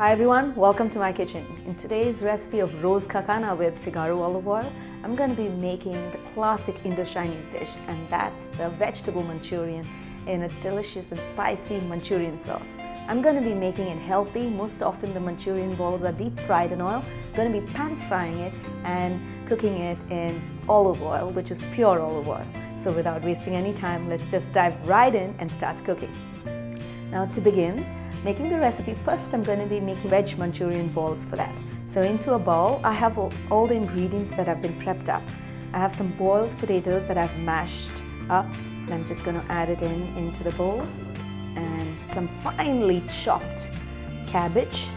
Hi everyone, welcome to my kitchen. In today's recipe of roast Khana with Figaro olive oil, I'm going to be making the classic Indo-Chinese dish, and that's the vegetable Manchurian in a delicious and spicy Manchurian sauce. I'm going to be making it healthy. Most often the Manchurian balls are deep fried in oil. I'm going to be pan frying it and cooking it in olive oil, which is pure olive oil. So without wasting any time, let's just dive right in and start cooking. Now to begin making the recipe, first I'm going to be making veg Manchurian balls for that. So into a bowl, I have all the ingredients that have been prepped up. I have some boiled potatoes that I've mashed up, and I'm just going to add it into the bowl, and some finely chopped cabbage,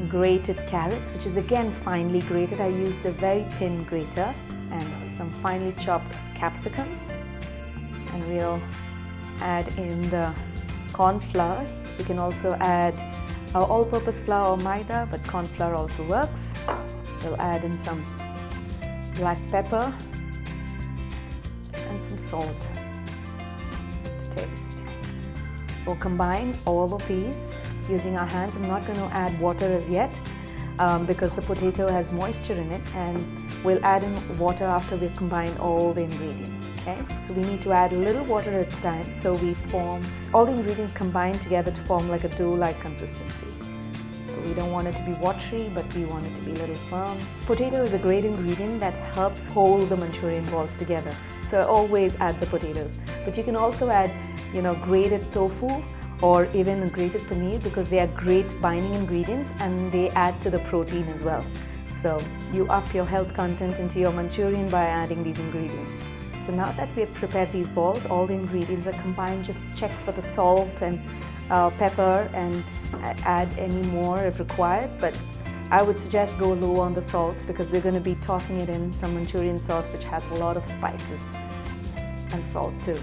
grated carrots, which is again finely grated. I used a very thin grater, and some finely chopped capsicum, and we'll add in the corn flour. You can also add all-purpose flour or maida, but corn flour also works. We'll add in some black pepper and some salt to taste. We'll combine all of these using our hands. I'm not going to add water as yet because the potato has moisture in it, and we'll add in water after we've combined all the ingredients. Okay, so we need to add a little water at a time, so we form all the ingredients combined together to form like a dough-like consistency. So we don't want it to be watery, but we want it to be a little firm. Potato is a great ingredient that helps hold the Manchurian balls together. So I always add the potatoes. But you can also add, grated tofu or even grated paneer, because they are great binding ingredients and they add to the protein as well. So you up your health content into your Manchurian by adding these ingredients. So now that we have prepared these balls, all the ingredients are combined. Just check for the salt and pepper and add any more if required. But I would suggest go low on the salt, because we're going to be tossing it in some Manchurian sauce which has a lot of spices and salt too.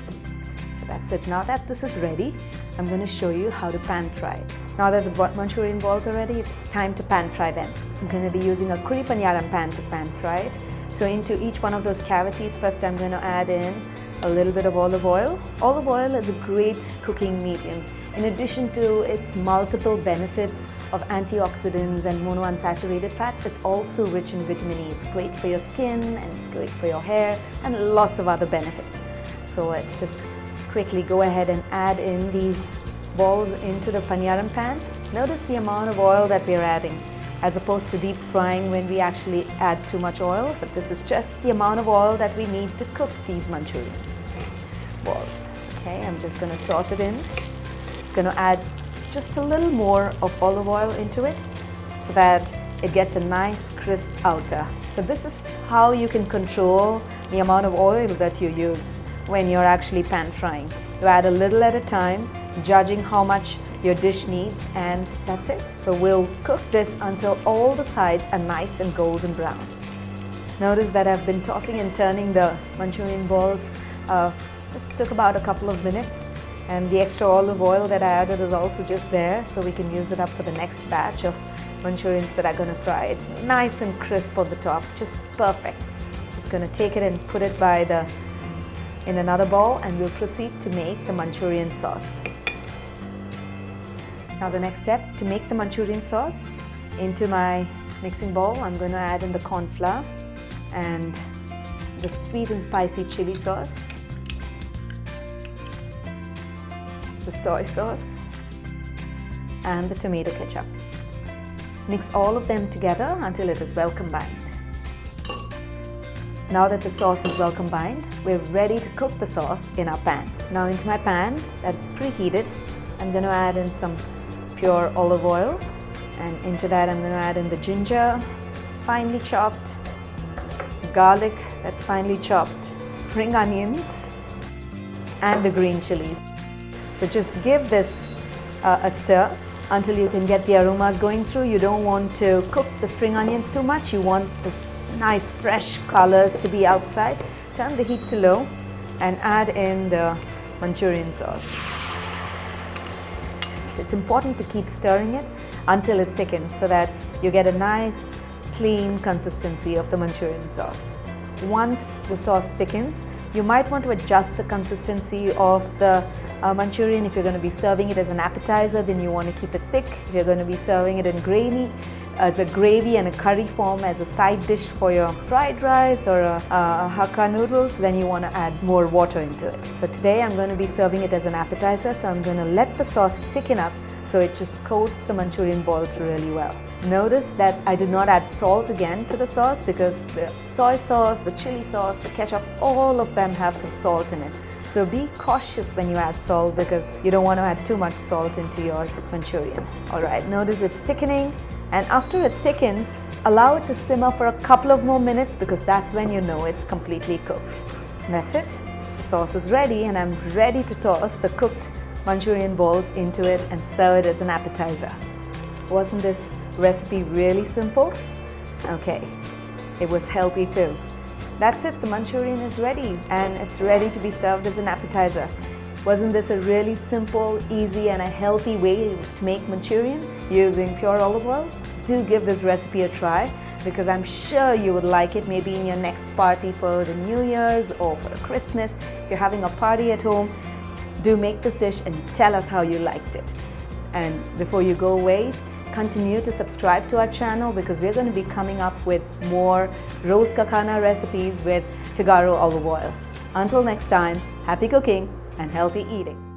So that's it. Now that this is ready, I'm going to show you how to pan fry it. Now that the Manchurian balls are ready, it's time to pan fry them. I'm going to be using a kuri panyaram pan to pan fry it. So into each one of those cavities, first I'm going to add in a little bit of olive oil. Olive oil is a great cooking medium. In addition to its multiple benefits of antioxidants and monounsaturated fats, it's also rich in vitamin E. It's great for your skin, and it's great for your hair, and lots of other benefits. So let's just quickly go ahead and add in these balls into the panyaram pan. Notice the amount of oil that we're adding, as opposed to deep frying when we actually add too much oil. But this is just the amount of oil that we need to cook these Manchurian balls. Okay, I'm just going to toss it in. Just going to add just a little more of olive oil into it so that it gets a nice crisp outer. So this is how you can control the amount of oil that you use when you're actually pan frying. You add a little at a time, judging how much your dish needs, and that's it. So we'll cook this until all the sides are nice and golden brown. Notice that I've been tossing and turning the Manchurian balls. Just took about a couple of minutes, and the extra olive oil that I added is also just there, so we can use it up for the next batch of Manchurians that are going to fry. It's nice and crisp on the top, just perfect. Just going to take it and put it in another bowl, and we'll proceed to make the Manchurian sauce. Now the next step, to make the Manchurian sauce, into my mixing bowl I'm going to add in the corn flour and the sweet and spicy chili sauce, the soy sauce, and the tomato ketchup. Mix all of them together until it is well combined. Now that the sauce is well combined, we're ready to cook the sauce in our pan. Now into my pan that's preheated, I'm going to add in some pure olive oil, and into that I'm going to add in the ginger, finely chopped, garlic that's finely chopped, spring onions, and the green chilies. So just give this a stir until you can get the aromas going through. You don't want to cook the spring onions too much. You want the nice fresh colors to be outside. Turn the heat to low and add in the Manchurian sauce. So it's important to keep stirring it until it thickens, so that you get a nice clean consistency of the Manchurian sauce. once the sauce thickens, you might want to adjust the consistency of the Manchurian. If you're going to be serving it as an appetizer, then you want to keep it thick. If you're going to be serving it in grainy, as a gravy and a curry form as a side dish for your fried rice or Hakka noodles, then you want to add more water into it. So today I'm going to be serving it as an appetizer, so I'm going to let the sauce thicken up so it just coats the Manchurian balls really well. Notice that I did not add salt again to the sauce because the soy sauce, the chili sauce, the ketchup, all of them have some salt in it. So be cautious when you add salt because you don't want to add too much salt into your Manchurian. Alright, notice it's thickening, and after it thickens, allow it to simmer for a couple of more minutes because that's when you know it's completely cooked. And that's it. The sauce is ready and I'm ready to toss the cooked Manchurian balls into it and serve it as an appetizer. Wasn't this recipe really simple? Okay, it was healthy too. That's it, the Manchurian is ready and it's ready to be served as an appetizer. Wasn't this a really simple, easy and a healthy way to make Manchurian using pure olive oil? Do give this recipe a try because I'm sure you would like it, maybe in your next party for the New Year's or for Christmas. If you're having a party at home, do make this dish and tell us how you liked it. And before you go away, continue to subscribe to our channel because we're going to be coming up with more roast Khana recipes with Figaro olive oil. Until next time, happy cooking and healthy eating.